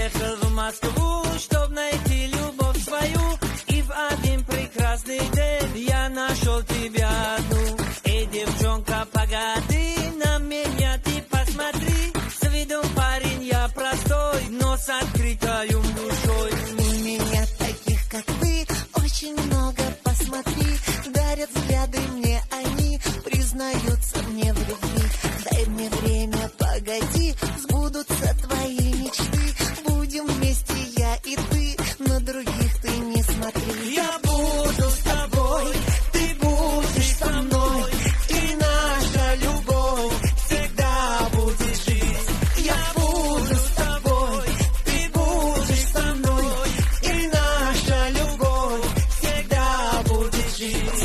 приехал в Москву, чтоб найти любовь свою. И в один прекрасный день я нашел тебя одну. Эй, девчонка, погоди, на меня ты посмотри. С виду парень я простой, но с открытой душой. У меня таких, как ты, очень много, посмотри. Дарят взгляды мне они, признаются мне в любви. Дай мне время, погоди, сбудутся твои мечты. Будем вместе я и ты, на других ты не смотри. Я буду с тобой, Ты будешь со мной, и наша любовь всегда будет жить. Я буду с тобой, ты будешь со мной, и наша любовь всегда будет жить.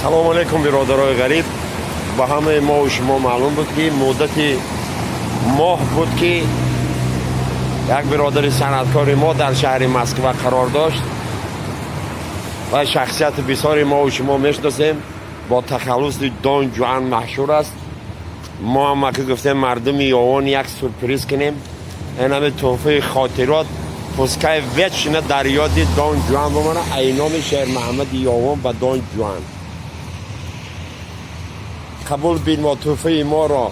салому алейкум биродарои ғариб. ба ҳамаи мо шумо маълум буд ки муддати моҳ буд ки як биродари санъаткори мо дар шаҳри Москва қарор дошт ва шахсияти бисёри мо шумо мешиносем, бо тахаллуси Дон Жуан маҳшур аст. мо ҳама ки гуфтем мардуми ёвон як сюрприз кунем, ин ҳаме тӯҳфаи хотирот пускай вечна дар ёди Дон Жуан бимона. айноми Шермаҳаммади ёвон ба Дон Жуан қабул бин мо тӯҳфаи моро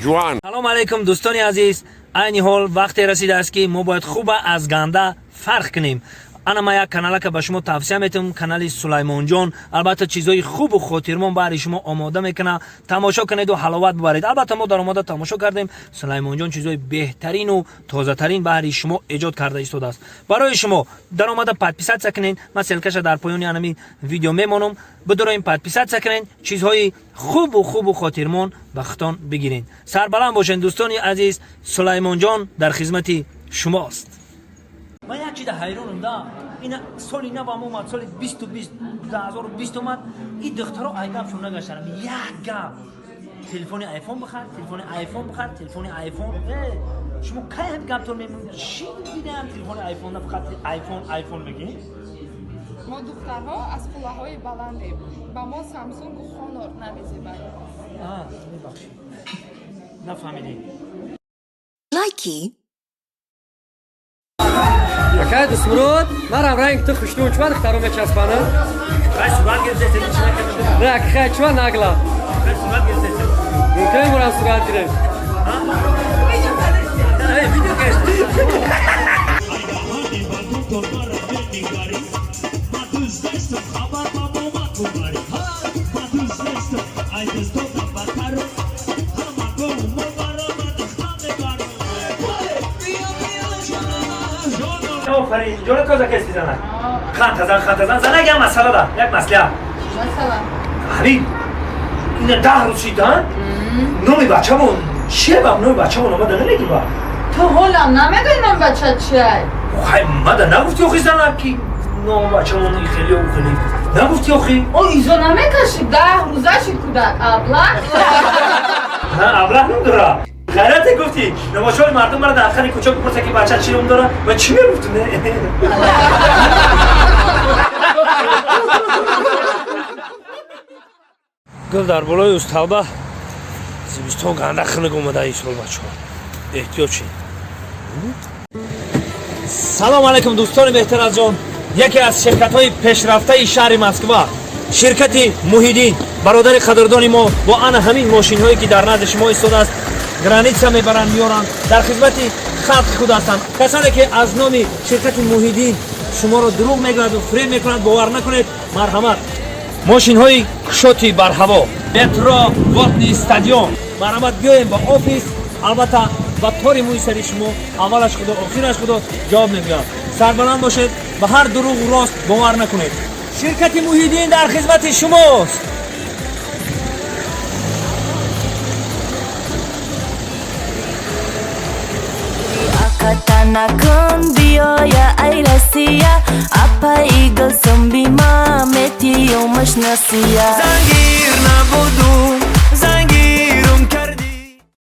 ҷуан. салом алейкум дӯстони азиз. айни ҳол вақте расидааст ки мо бояд хуба аз ганда фарқ кунем. ана ма як каналака ба шумо тавсия метавам, канали Сулаймонҷон. албатта чизҳои хубу хотирмон баъри шумо омода мекунад. тамошо кунед ва ҳаловат бибаред. албатта мо дар омода тамошо кардем. Сулаймонҷон чизҳои беҳтарину тозатарин баъри шумо эҷод карда истодааст. барои шумо дар омода подписатсия кунед. ман селкаша дар поёни анами видео мемонам. бидороем подписатсия кунед. чизҳои хубу хотирмон ба хитон бигиред. сарбаланд бошед дӯстони азиз. Сулаймонҷон дар хизмати шумост. من یک چیز حیرانم دا اینا سالی نبام اومد سال 2020 اومد این دخترها ایگاب شون نگشترم یک گاب تلفن آیفون بخر تلفن آیفون شما کی هم گاب تو میمونید چی دیدم تلفن آیفون نه فقط آیفون بگین ما دخترها از قله‌های بلندیم با ما سامسونگ و خونور نمیزیباییم میبخشید نفهمیدیم Лайки. Якай дусмурод, марам ранг ты хуштун чван хтаро мечаспана. кай сурат гирсесен чӣ накардем На кай чван нагла. кай сурат гирсесен Мумкин мурам сурат гирем. видео гирсесен آفرین جون کجا کسی زنه خانت زن زنه یه مسئله ده یک مسئله مثلا حبیب اینه 10 روز شیدن نومی بچه مون چیه با نومی بچه مون آمده نمیگی با تو حالم نمیدونی من بچه چیه خواهی مده نگفتی اخی زنه که نوم بچه مون خیلی او خیلی نگفتی اخی او ایزو نمیکشی 10 روزه شی کودک ابله نه ابله نداره غیرته گفتی نماشای مردم برای در خانی کوچک بپرسه که بچه چی روم داره و چی میگفتونه گل در بالای استوبه زمستون گنده خنک اومده این سال بچه ها احتیاط شید. سلام علیکم دوستان بهتر از جان. یکی از شرکت های پیشرفته شهر مسکو شرکت موحیدین برادر قدردانی ما با آن همین ماشین هایی که در نزد شما ایستاده است گرانیتسا میبرن میارن در خدمت خلق خود هستند. کسانی که از نام شرکت موحیدین شما را دروغ میگوید و فریب میکنند باور نکنید. مرحمت ماشین های کشوتی بر هوا مترو واتنی استادیوم مرحمت بیایم با آفیس البته با طوری مویسری شما اولش خدا آخرش خدا جواب میگوید. سربلند باشید به هر دروغ و راست باور نکنید. شرکت موحیدین در خدمت شماست. Katanakan biaya airasia apa igal zombie ma meti yomash nasia زنگیر نبودو